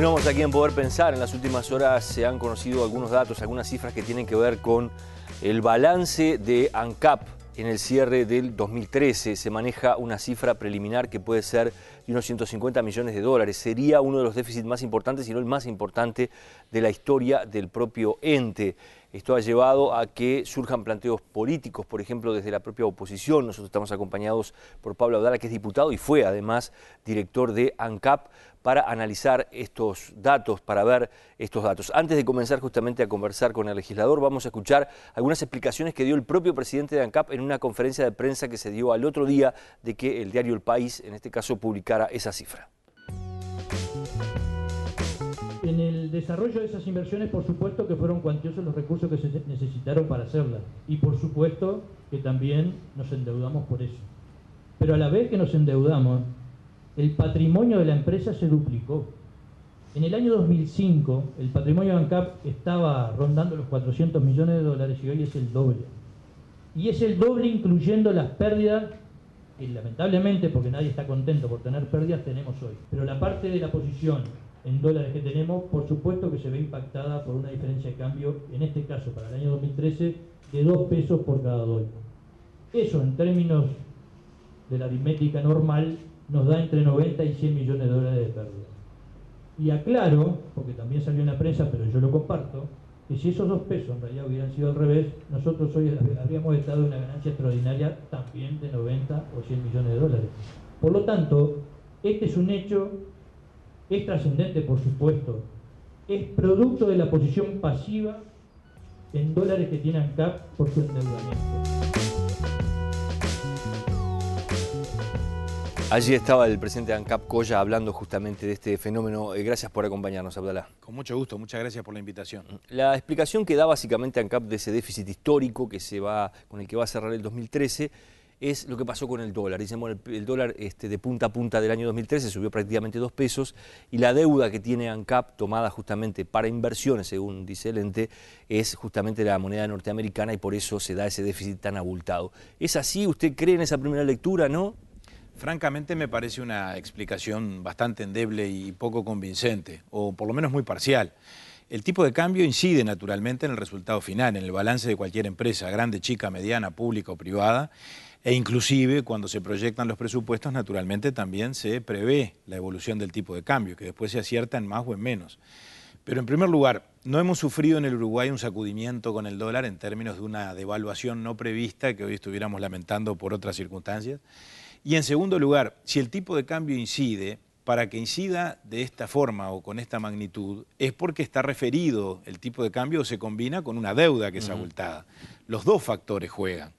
Continuamos aquí en Poder Pensar. En las últimas horas se han conocido algunos datos, algunas cifras que tienen que ver con el balance de ANCAP en el cierre del 2013. Se maneja una cifra preliminar que puede ser de unos 150 millones de dólares. Sería uno de los déficits más importantes, si no el más importante de la historia del propio ente. Esto ha llevado a que surjan planteos políticos, por ejemplo, desde la propia oposición. Nosotros estamos acompañados por Pablo Abdala, que es diputado y fue además director de ANCAP, para analizar estos datos, para ver estos datos. Antes de comenzar justamente a conversar con el legislador, vamos a escuchar algunas explicaciones que dio el propio presidente de ANCAP en una conferencia de prensa que se dio al otro día de que el diario El País, en este caso, publicara esa cifra. En el desarrollo de esas inversiones, por supuesto que fueron cuantiosos los recursos que se necesitaron para hacerlas. Y por supuesto que también nos endeudamos por eso. Pero a la vez que nos endeudamos, el patrimonio de la empresa se duplicó. En el año 2005, el patrimonio de ANCAP estaba rondando los 400 millones de dólares y hoy es el doble. Y es el doble incluyendo las pérdidas que lamentablemente, porque nadie está contento por tener pérdidas, tenemos hoy. Pero la parte de la posición en dólares que tenemos, por supuesto que se ve impactada por una diferencia de cambio, en este caso para el año 2013, de 2 pesos por cada dólar. Eso en términos de la aritmética normal nos da entre 90 y 100 millones de dólares de pérdida. Y aclaro, porque también salió en la prensa, pero yo lo comparto, que si esos 2 pesos en realidad hubieran sido al revés, nosotros hoy habríamos estado en una ganancia extraordinaria también de 90 o 100 millones de dólares. Por lo tanto, este es un hecho, es trascendente por supuesto, es producto de la posición pasiva en dólares que tiene ANCAP por su endeudamiento. Allí estaba el presidente de ANCAP, Colla, hablando justamente de este fenómeno. Gracias por acompañarnos, Abdalá. Con mucho gusto, muchas gracias por la invitación. La explicación que da básicamente ANCAP de ese déficit histórico con el que va a cerrar el 2013 es lo que pasó con el dólar. Dicen, bueno, el dólar de punta a punta del año 2013 subió prácticamente 2 pesos y la deuda que tiene ANCAP, tomada justamente para inversiones, según dice el ente, es justamente la moneda norteamericana y por eso se da ese déficit tan abultado. ¿Es así? ¿Usted cree en esa primera lectura, no? Francamente me parece una explicación bastante endeble y poco convincente, o por lo menos muy parcial. El tipo de cambio incide naturalmente en el resultado final, en el balance de cualquier empresa, grande, chica, mediana, pública o privada, e inclusive cuando se proyectan los presupuestos naturalmente también se prevé la evolución del tipo de cambio, que después se acierta en más o en menos. Pero en primer lugar, no hemos sufrido en el Uruguay un sacudimiento con el dólar en términos de una devaluación no prevista que hoy estuviéramos lamentando por otras circunstancias. Y en segundo lugar, si el tipo de cambio incide, para que incida de esta forma o con esta magnitud, es porque está referido el tipo de cambio o se combina con una deuda que es abultada. Los dos factores juegan.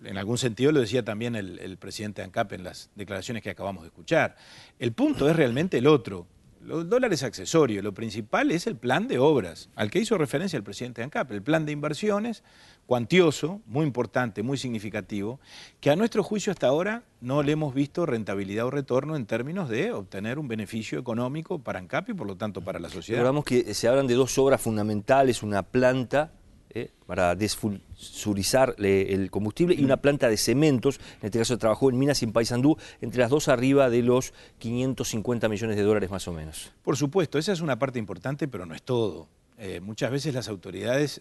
En algún sentido lo decía también el presidente de ANCAP en las declaraciones que acabamos de escuchar. El punto es realmente el otro. El dólar es accesorio, lo principal es el plan de obras, al que hizo referencia el presidente de ANCAP, el plan de inversiones, cuantioso, muy importante, muy significativo, que a nuestro juicio hasta ahora no le hemos visto rentabilidad o retorno en términos de obtener un beneficio económico para ANCAP y por lo tanto para la sociedad. Recordamos que se hablan de 2 obras fundamentales, una planta para desfusurizar el combustible y una planta de cementos. En este caso trabajó en Minas y en Paysandú, entre las dos arriba de los 550 millones de dólares más o menos. Por supuesto, esa es una parte importante, pero no es todo. Muchas veces las autoridades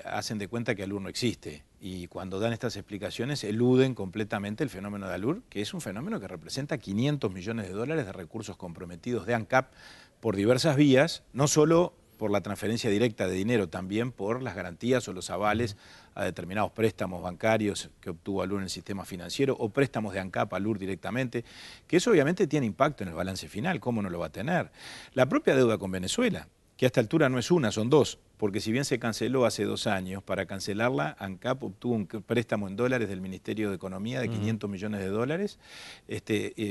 hacen de cuenta que ALUR no existe y cuando dan estas explicaciones eluden completamente el fenómeno de ALUR, que es un fenómeno que representa 500 millones de dólares de recursos comprometidos de ANCAP por diversas vías, no solo por la transferencia directa de dinero, también por las garantías o los avales a determinados préstamos bancarios que obtuvo ALUR en el sistema financiero o préstamos de ANCAP a ALUR directamente, que eso obviamente tiene impacto en el balance final, ¿cómo no lo va a tener? La propia deuda con Venezuela, que a esta altura no es una, son 2, porque si bien se canceló hace 2 años, para cancelarla ANCAP obtuvo un préstamo en dólares del Ministerio de Economía de 500 millones de dólares,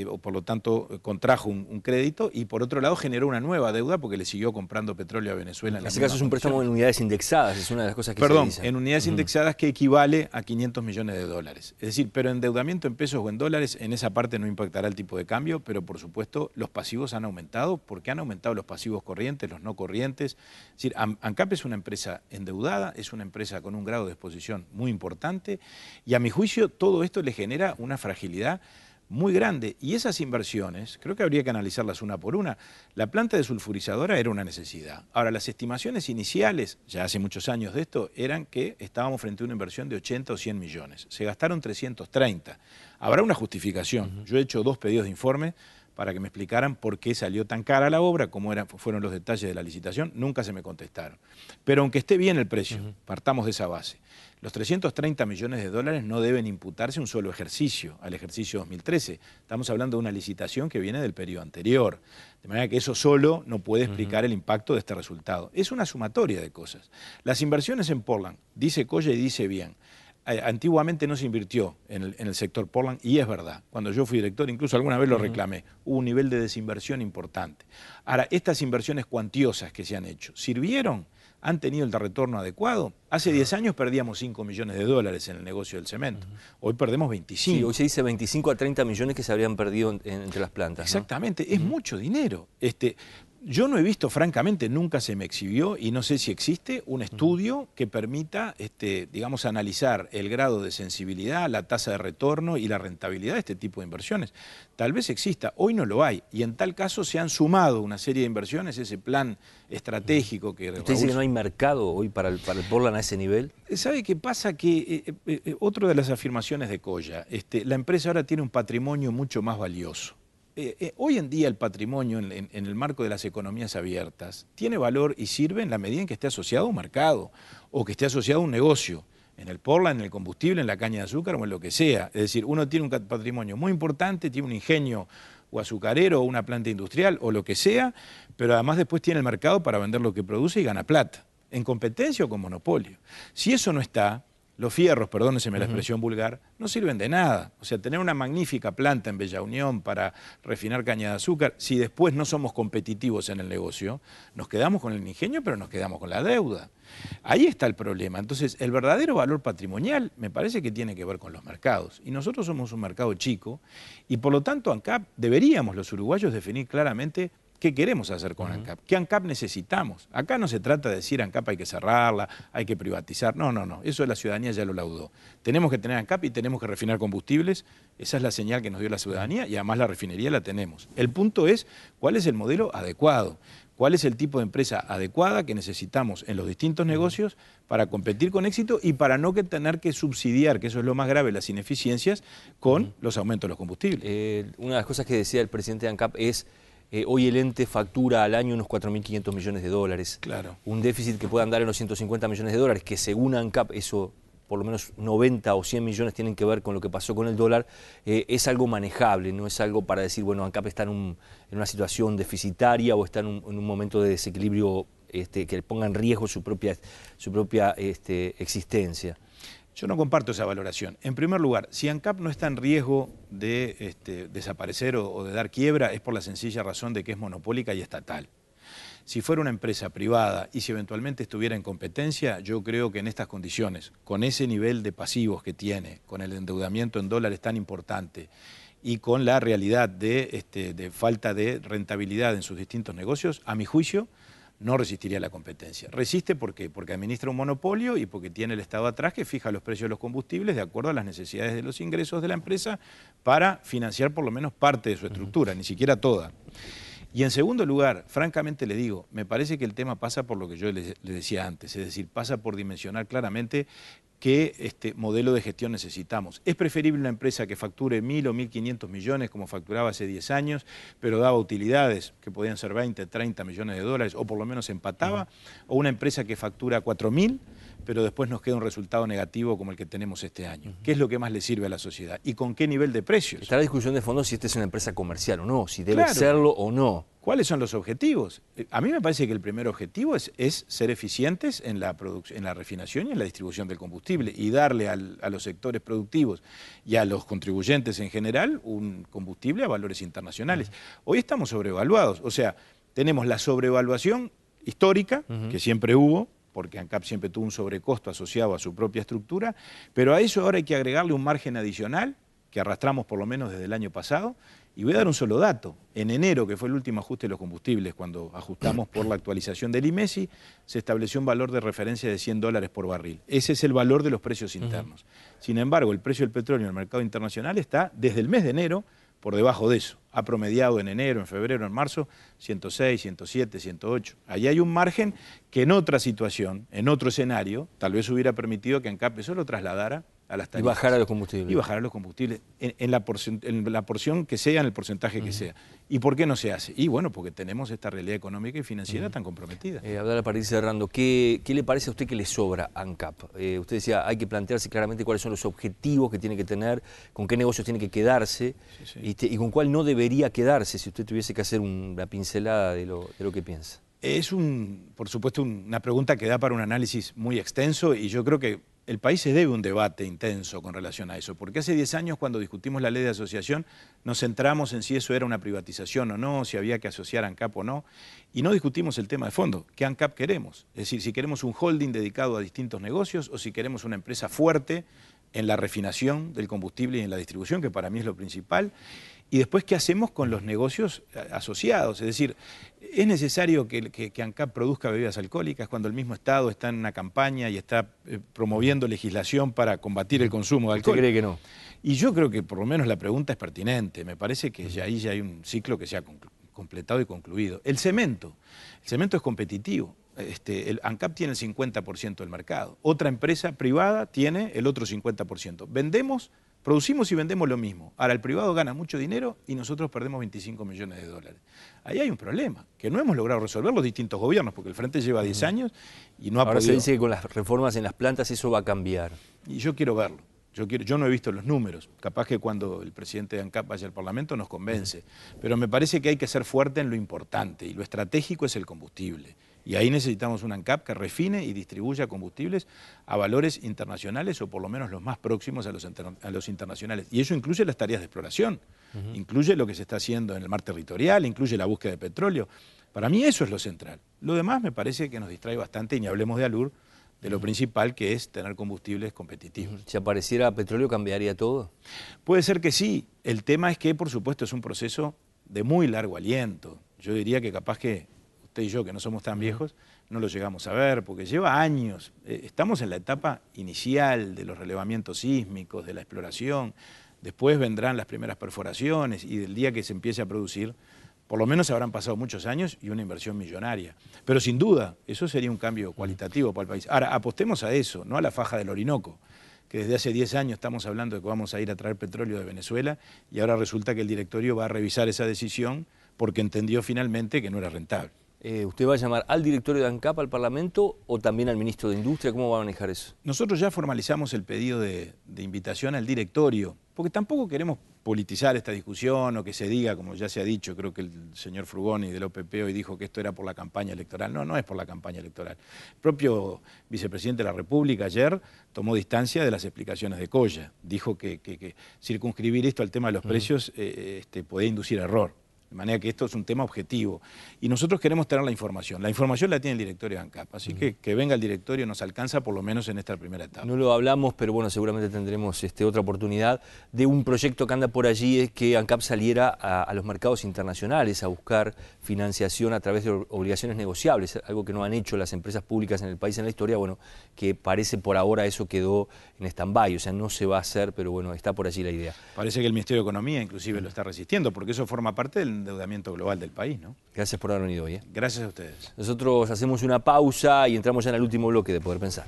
o por lo tanto contrajo un crédito y por otro lado generó una nueva deuda porque le siguió comprando petróleo a Venezuela. En ese caso es un préstamo en unidades indexadas, es una de las cosas que Perdón, se dice. en unidades indexadas que equivale a 500 millones de dólares. Es decir, pero endeudamiento en pesos o en dólares, en esa parte no impactará el tipo de cambio, pero por supuesto los pasivos han aumentado porque han aumentado los pasivos corrientes, los no corrientes. Es decir, ANCAP es una empresa endeudada, es una empresa con un grado de exposición muy importante y a mi juicio todo esto le genera una fragilidad muy grande. Y esas inversiones, creo que habría que analizarlas una por una. La planta desulfurizadora era una necesidad. Ahora, las estimaciones iniciales, ya hace muchos años de esto, eran que estábamos frente a una inversión de 80 o 100 millones. Se gastaron 330. Habrá una justificación. Yo he hecho 2 pedidos de informe para que me explicaran por qué salió tan cara la obra, cómo fueron los detalles de la licitación, nunca se me contestaron. Pero aunque esté bien el precio, partamos de esa base, los 330 millones de dólares no deben imputarse un solo ejercicio, al ejercicio 2013. Estamos hablando de una licitación que viene del periodo anterior, de manera que eso solo no puede explicar el impacto de este resultado. Es una sumatoria de cosas. Las inversiones en Portland, dice Coya y dice bien, antiguamente no se invirtió en el sector Portland y es verdad. Cuando yo fui director, incluso alguna vez lo reclamé, hubo un nivel de desinversión importante. Ahora, estas inversiones cuantiosas que se han hecho, ¿sirvieron? ¿Han tenido el retorno adecuado? Hace 10 años perdíamos 5 millones de dólares en el negocio del cemento. Hoy perdemos 25. Sí, hoy se dice 25 a 30 millones que se habrían perdido entre las plantas. Exactamente, ¿no? Es mucho dinero. Yo no he visto, francamente, nunca se me exhibió, y no sé si existe, un estudio que permita, digamos, analizar el grado de sensibilidad, la tasa de retorno y la rentabilidad de este tipo de inversiones. Tal vez exista, hoy no lo hay, y en tal caso se han sumado una serie de inversiones, ese plan estratégico que... ¿Usted dice que no hay mercado hoy para el Portland a ese nivel? ¿Sabe qué pasa? Que otra de las afirmaciones de Coya, la empresa ahora tiene un patrimonio mucho más valioso. Hoy en día el patrimonio en el marco de las economías abiertas tiene valor y sirve en la medida en que esté asociado a un mercado o que esté asociado a un negocio, en el Portland, en el combustible, en la caña de azúcar o en lo que sea. Es decir, uno tiene un patrimonio muy importante, tiene un ingenio o azucarero o una planta industrial o lo que sea, pero además después tiene el mercado para vender lo que produce y gana plata, en competencia o con monopolio. Si eso no está, los fierros, perdóneseme la expresión vulgar, no sirven de nada. O sea, tener una magnífica planta en Bella Unión para refinar caña de azúcar, si después no somos competitivos en el negocio, nos quedamos con el ingenio, pero nos quedamos con la deuda. Ahí está el problema. Entonces, el verdadero valor patrimonial me parece que tiene que ver con los mercados. Y nosotros somos un mercado chico y por lo tanto ANCAP deberíamos los uruguayos definir claramente qué queremos hacer con ANCAP, qué ANCAP necesitamos. Acá no se trata de decir ANCAP hay que cerrarla, hay que privatizar. No, no, no. Eso la ciudadanía ya lo laudó. Tenemos que tener ANCAP y tenemos que refinar combustibles. Esa es la señal que nos dio la ciudadanía y además la refinería la tenemos. El punto es cuál es el modelo adecuado. ¿Cuál es el tipo de empresa adecuada que necesitamos en los distintos negocios para competir con éxito y para no tener que subsidiar, que eso es lo más grave, las ineficiencias, con los aumentos de los combustibles? Una de las cosas que decía el presidente de ANCAP es hoy el ente factura al año unos 4.500 millones de dólares. Claro. Un déficit que puede andar en los 150 millones de dólares, que según ANCAP eso... por lo menos 90 o 100 millones tienen que ver con lo que pasó con el dólar, es algo manejable, no es algo para decir, bueno, ANCAP está en una situación deficitaria o está en un momento de desequilibrio que le ponga en riesgo su propia existencia. Yo no comparto esa valoración. En primer lugar, si ANCAP no está en riesgo de desaparecer o de dar quiebra, es por la sencilla razón de que es monopólica y estatal. Si fuera una empresa privada y si eventualmente estuviera en competencia, yo creo que en estas condiciones, con ese nivel de pasivos que tiene, con el endeudamiento en dólares tan importante y con la realidad de falta de rentabilidad en sus distintos negocios, a mi juicio, no resistiría la competencia. Resiste ¿por qué? Porque administra un monopolio y porque tiene el Estado atrás que fija los precios de los combustibles de acuerdo a las necesidades de los ingresos de la empresa para financiar por lo menos parte de su estructura, ni siquiera toda. Y en segundo lugar, francamente le digo, me parece que el tema pasa por lo que yo le decía antes, es decir, pasa por dimensionar claramente qué modelo de gestión necesitamos. Es preferible una empresa que facture 1.000 o 1.500 millones como facturaba hace 10 años, pero daba utilidades que podían ser 20, 30 millones de dólares o por lo menos empataba, o una empresa que factura 4.000, pero después nos queda un resultado negativo como el que tenemos este año. ¿Qué es lo que más le sirve a la sociedad? ¿Y con qué nivel de precios? Está la discusión de fondo si esta es una empresa comercial o no, si debe serlo o no. ¿Cuáles son los objetivos? A mí me parece que el primer objetivo es ser eficientes en la refinación y en la distribución del combustible y darle a los sectores productivos y a los contribuyentes en general un combustible a valores internacionales. Hoy estamos sobrevaluados, o sea, tenemos la sobrevaluación histórica, que siempre hubo, porque ANCAP siempre tuvo un sobrecosto asociado a su propia estructura, pero a eso ahora hay que agregarle un margen adicional, que arrastramos por lo menos desde el año pasado, y voy a dar un solo dato. En enero, que fue el último ajuste de los combustibles, cuando ajustamos por la actualización del IMESI, se estableció un valor de referencia de $100 por barril. Ese es el valor de los precios internos. Sin embargo, el precio del petróleo en el mercado internacional está, desde el mes de enero, por debajo de eso. Ha promediado en enero, en febrero, en marzo, 106, 107, 108. Ahí hay un margen que en otra situación, en otro escenario, tal vez hubiera permitido que ANCAP eso lo trasladara a las tarifas. Y bajar a los combustibles. Y bajar a los combustibles en la porción que sea, en el porcentaje que sea. ¿Y por qué no se hace? Y bueno, porque tenemos esta realidad económica y financiera tan comprometida. Abdala, para ir cerrando, ¿qué le parece a usted que le sobra a ANCAP? Usted decía, hay que plantearse claramente cuáles son los objetivos que tiene que tener, con qué negocios tiene que quedarse y con cuál no debería quedarse, si usted tuviese que hacer una pincelada de lo que piensa. Es, por supuesto, una pregunta que da para un análisis muy extenso y yo creo que el país se debe un debate intenso con relación a eso, porque hace 10 años cuando discutimos la ley de asociación nos centramos en si eso era una privatización o no, si había que asociar a ANCAP o no, y no discutimos el tema de fondo, ¿qué ANCAP queremos? Es decir, si queremos un holding dedicado a distintos negocios o si queremos una empresa fuerte en la refinación del combustible y en la distribución, que para mí es lo principal. Y después, ¿qué hacemos con los negocios asociados? Es decir, ¿es necesario que ANCAP produzca bebidas alcohólicas cuando el mismo Estado está en una campaña y está promoviendo legislación para combatir el consumo de alcohol? ¿Usted cree que no? Y yo creo que por lo menos la pregunta es pertinente. Me parece que ahí ya hay un ciclo que se ha completado y concluido. El cemento es competitivo. El ANCAP tiene el 50% del mercado. Otra empresa privada tiene el otro 50%. Producimos y vendemos lo mismo. Ahora el privado gana mucho dinero y nosotros perdemos 25 millones de dólares. Ahí hay un problema que no hemos logrado resolver los distintos gobiernos, porque el Frente lleva 10 años y no ha podido. Ahora se dice que con las reformas en las plantas eso va a cambiar. Y yo quiero verlo. Yo no he visto los números. Capaz que cuando el presidente de ANCAP vaya al Parlamento nos convence. Pero me parece que hay que ser fuerte en lo importante y lo estratégico es el combustible. Y ahí necesitamos una ANCAP que refine y distribuya combustibles a valores internacionales o por lo menos los más próximos a los internacionales. Y eso incluye las tareas de exploración, incluye lo que se está haciendo en el mar territorial, incluye la búsqueda de petróleo. Para mí eso es lo central. Lo demás me parece que nos distrae bastante y ni hablemos de ALUR, de lo principal que es tener combustibles competitivos. Si apareciera petróleo, ¿cambiaría todo? Puede ser que sí. El tema es que, por supuesto, es un proceso de muy largo aliento. Yo diría que capaz que usted y yo, que no somos tan viejos, no lo llegamos a ver, porque lleva años. Estamos en la etapa inicial de los relevamientos sísmicos, de la exploración. Después vendrán las primeras perforaciones y del día que se empiece a producir, por lo menos habrán pasado muchos años y una inversión millonaria. Pero sin duda, eso sería un cambio cualitativo para el país. Ahora, apostemos a eso, no a la faja del Orinoco, que desde hace 10 años estamos hablando de que vamos a ir a traer petróleo de Venezuela y ahora resulta que el directorio va a revisar esa decisión porque entendió finalmente que no era rentable. ¿Usted va a llamar al directorio de ANCAP al Parlamento o también al ministro de Industria? ¿Cómo va a manejar eso? Nosotros ya formalizamos el pedido de invitación al directorio, porque tampoco queremos politizar esta discusión o que se diga, como ya se ha dicho, creo que el señor Frugoni del OPP hoy dijo que esto era por la campaña electoral. No, no es por la campaña electoral. El propio vicepresidente de la República ayer tomó distancia de las explicaciones de Coya. Dijo que circunscribir esto al tema de los precios podía inducir error. De manera que esto es un tema objetivo. Y nosotros queremos tener la información. La información la tiene el directorio de ANCAP. Así que venga el directorio nos alcanza por lo menos en esta primera etapa. No lo hablamos, pero bueno, seguramente tendremos otra oportunidad de un proyecto que anda por allí, es que ANCAP saliera a los mercados internacionales a buscar financiación a través de obligaciones negociables, algo que no han hecho las empresas públicas en el país en la historia, bueno, que parece por ahora eso quedó en stand-by, o sea, no se va a hacer, pero bueno, está por allí la idea. Parece que el Ministerio de Economía inclusive lo está resistiendo, porque eso forma parte del endeudamiento global del país, ¿no? Gracias por haber venido hoy. Gracias a ustedes. Nosotros hacemos una pausa y entramos ya en el último bloque de Poder Pensar.